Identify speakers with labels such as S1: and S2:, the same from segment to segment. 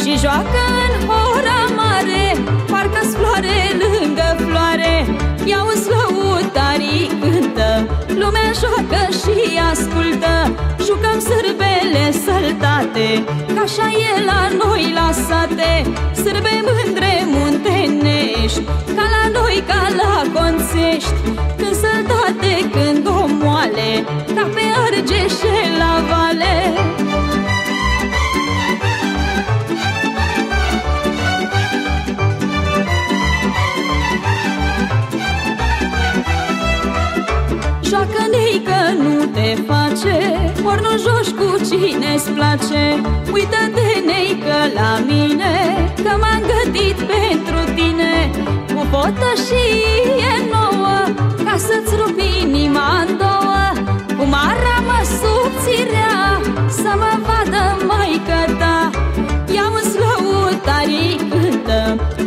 S1: și joacă în ora mare, parcă-s floare lângă floare. Iauzi lăutarii cântă, lumea joacă și ascultă. Jucăm sârbele săltate, că așa e la noi la sate. Sârbe mândre muntenești, ca la noi, ca la Conțești. Când săltate, când o moale, ca pe Argeșe la Vale. Joacă-nei că nu te face, ori nu joci cu cine-ți place. Uită-te, nei, că la mine, că m-am gătit pentru tine. Cu potășie nouă, ca să-ți rup inima-n două. Cu marea mă subțirea, să mă vadă maică ta. Iauzi lăutarii cântă,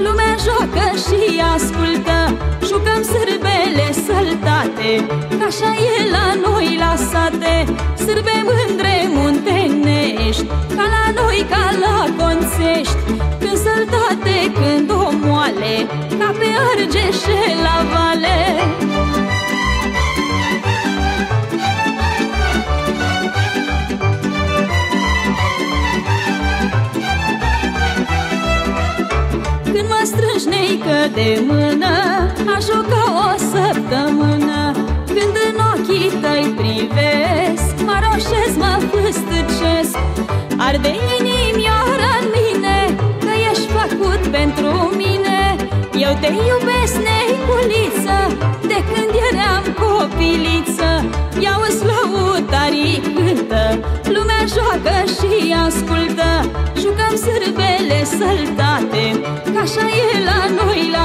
S1: lumea joacă și ascultă. Jucăm sârbele săltate, că așa e la noi la sate. Sârbe mândre muntenești, ca la noi, ca la Conțești. Când săltate, când o moale, ca pe Argeșe la Vale. Când mă strângi, neică, de mână, aș juca o săptămână. Când în ochii tăi privesc, mă roșesc, mă fâstăcesc. Arde inimioara-n mine, că ești făcut pentru mine. Eu te iubesc, neiculiță, de când eram copiliță. Iauzi lăutarii cântă, lumea joacă și ascultă. Jucăm sârbele săltate, că așa e la noi la